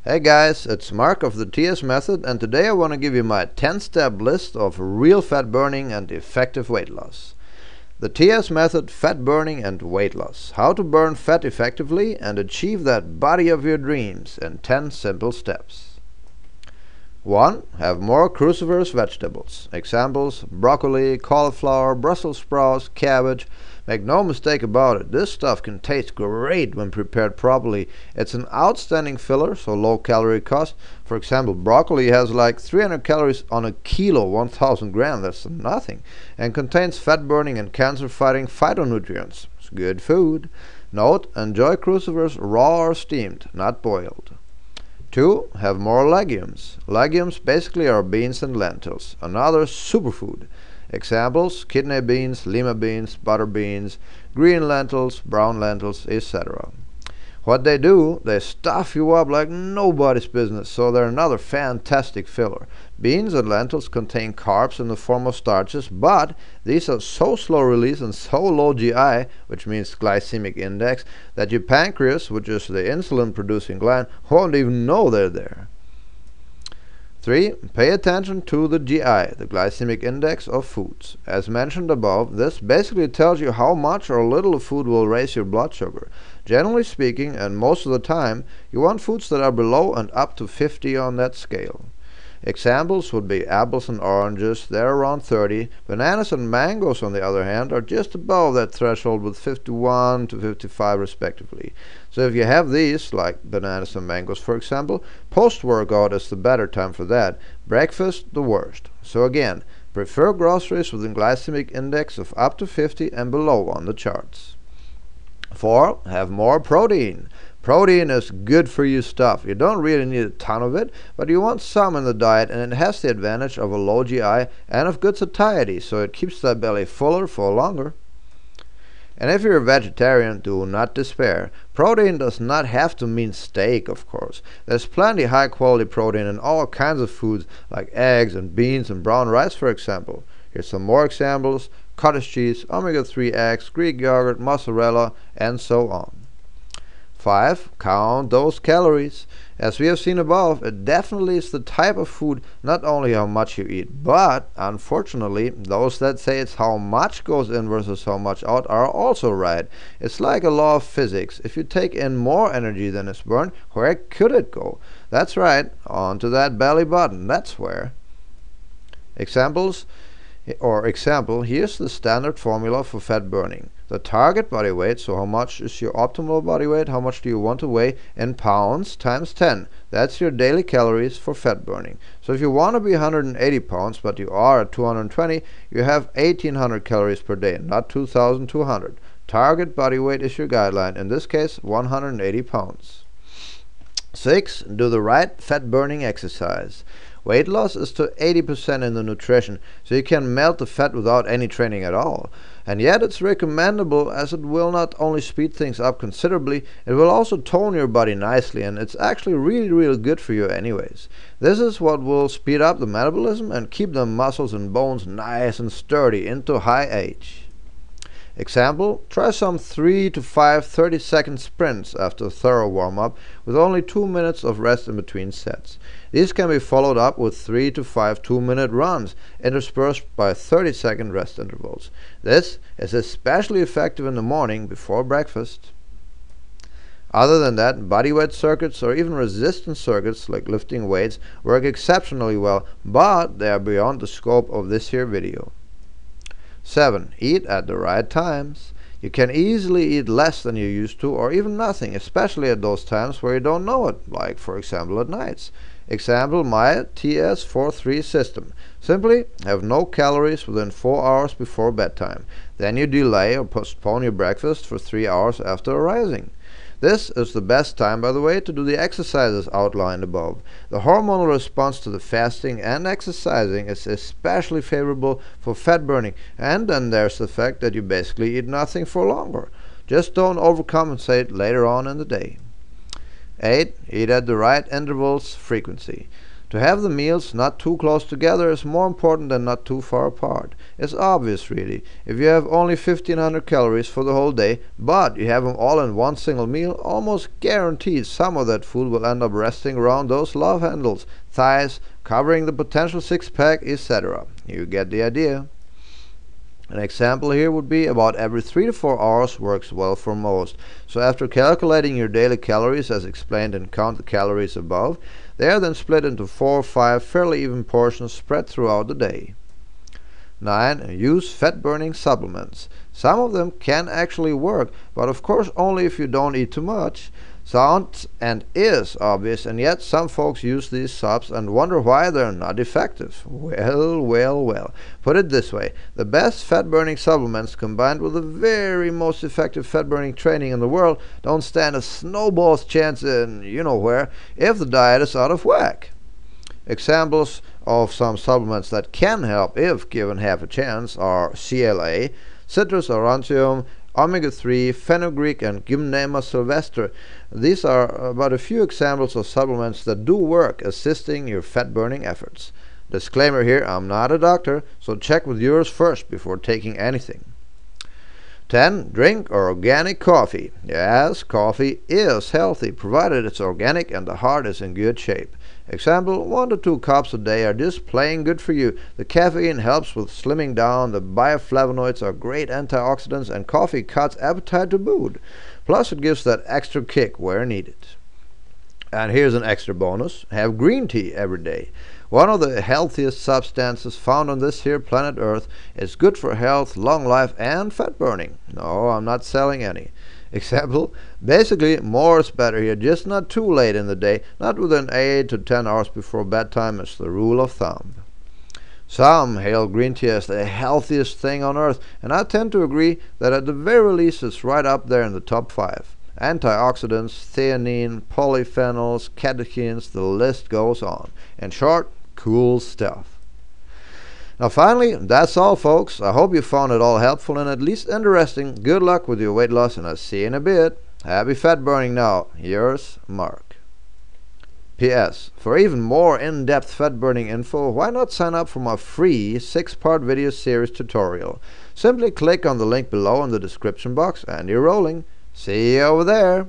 Hey guys, it's Mark of the TS Method, and today I want to give you my 10-step list of real fat burning and effective weight loss. The TS Method: Fat Burning and Weight Loss. How to burn fat effectively and achieve that body of your dreams in 10 simple steps. 1. Have more cruciferous vegetables. Examples: broccoli, cauliflower, Brussels sprouts, cabbage. Make no mistake about it, this stuff can taste great when prepared properly. It's an outstanding filler, so low calorie cost. For example, broccoli has like 300 calories on a kilo, 1000 grams, that's nothing, and contains fat burning and cancer fighting phytonutrients. It's good food. Note: enjoy cruciferous raw or steamed, not boiled. 2. Have more legumes. Legumes basically are beans and lentils, another superfood. Examples: kidney beans, lima beans, butter beans, green lentils, brown lentils, etc. What they do, they stuff you up like nobody's business, so they're another fantastic filler. Beans and lentils contain carbs in the form of starches, but these are so slow release and so low GI, which means glycemic index, that your pancreas, which is the insulin producing gland, won't even know they're there. 3. Pay attention to the GI, the glycemic index of foods. As mentioned above, this basically tells you how much or little of food will raise your blood sugar. Generally speaking, and most of the time, you want foods that are below and up to 50 on that scale. Examples would be apples and oranges, they're around 30. Bananas and mangoes, on the other hand, are just above that threshold with 51 to 55 respectively. So if you have these, like bananas and mangoes for example, post-workout is the better time for that. Breakfast, the worst. So again, prefer groceries with a glycemic index of up to 50 and below on the charts. 4. Have more protein. Protein is good for you stuff. You don't really need a ton of it, but you want some in the diet, and it has the advantage of a low GI and of good satiety, so it keeps that belly fuller for longer. And if you're a vegetarian, do not despair. Protein does not have to mean steak, of course. There's plenty high quality protein in all kinds of foods, like eggs and beans and brown rice for example. Here's some more examples: cottage cheese, omega-3 eggs, Greek yogurt, mozzarella, and so on. 5. Count those calories. As we have seen above, it definitely is the type of food, not only how much you eat, but unfortunately, those that say it's how much goes in versus how much out are also right. It's like a law of physics. If you take in more energy than is burned, where could it go? That's right, onto that belly button, that's where. Example, here's the standard formula for fat burning. The target body weight, so how much is your optimal body weight, how much do you want to weigh, in pounds times 10. That's your daily calories for fat burning. So if you want to be 180 pounds, but you are at 220, you have 1800 calories per day, not 2200. Target body weight is your guideline, in this case 180 pounds. 6. Do the right fat burning exercise. Weight loss is to 80% in the nutrition, so you can melt the fat without any training at all. And yet it's recommendable, as it will not only speed things up considerably, it will also tone your body nicely, and it's actually really good for you anyways. This is what will speed up the metabolism and keep the muscles and bones nice and sturdy into high age. Example: try some 3 to 5 30-second sprints after a thorough warm-up with only 2 minutes of rest in between sets. These can be followed up with 3 to 5 2-minute runs interspersed by 30-second rest intervals. This is especially effective in the morning before breakfast. Other than that, bodyweight circuits or even resistance circuits like lifting weights work exceptionally well, but they are beyond the scope of this here video. 7. Eat at the right times. You can easily eat less than you used to, or even nothing, especially at those times where you don't know it, like for example at nights. Example: my TS43 system. Simply have no calories within 4 hours before bedtime. Then you delay or postpone your breakfast for 3 hours after arising. This is the best time, by the way, to do the exercises outlined above. The hormonal response to the fasting and exercising is especially favorable for fat burning, and then there's the fact that you basically eat nothing for longer. Just don't overcompensate later on in the day. 8. Eat at the right intervals, frequency. To have the meals not too close together is more important than not too far apart. It's obvious, really. If you have only 1500 calories for the whole day, but you have them all in one single meal, almost guaranteed some of that food will end up resting around those love handles, thighs, covering the potential six-pack, etc. You get the idea. An example here would be about every 3 to 4 hours works well for most. So after calculating your daily calories as explained in Count the Calories above, they are then split into 4 or 5 fairly even portions spread throughout the day. 9. Use fat-burning supplements. Some of them can actually work, but of course only if you don't eat too much. Sounds and is obvious, and yet some folks use these subs and wonder why they're not effective. Well. Put it this way. The best fat-burning supplements combined with the very most effective fat-burning training in the world don't stand a snowball's chance in you-know-where if the diet is out of whack. Examples of some supplements that can help if given half a chance are CLA, citrus aurantium, omega-3, fenugreek, and Gymnema sylvestre. These are but a few examples of supplements that do work assisting your fat-burning efforts. Disclaimer here, I'm not a doctor, so check with yours first before taking anything. 10. Drink organic coffee. Yes, coffee is healthy, provided it's organic and the heart is in good shape. Example, 1 to 2 cups a day are just plain good for you. The caffeine helps with slimming down, the bioflavonoids are great antioxidants, and coffee cuts appetite to boot. Plus it gives that extra kick where needed. And here's an extra bonus. Have green tea every day. One of the healthiest substances found on this here planet Earth. Is good for health, long life, and fat burning. No, I'm not selling any. Example, basically more is better here, just not too late in the day, not within 8 to 10 hours before bedtime is the rule of thumb. Some hail green tea as the healthiest thing on earth, and I tend to agree that at the very least it's right up there in the top 5. Antioxidants, theanine, polyphenols, catechins, the list goes on. In short, cool stuff. Now finally, that's all folks. I hope you found it all helpful and at least interesting. Good luck with your weight loss and I'll see you in a bit. Happy fat burning now. Yours, Mark. P.S. For even more in-depth fat burning info, why not sign up for my free 6-part video series tutorial? Simply click on the link below in the description box and you're rolling. See you over there.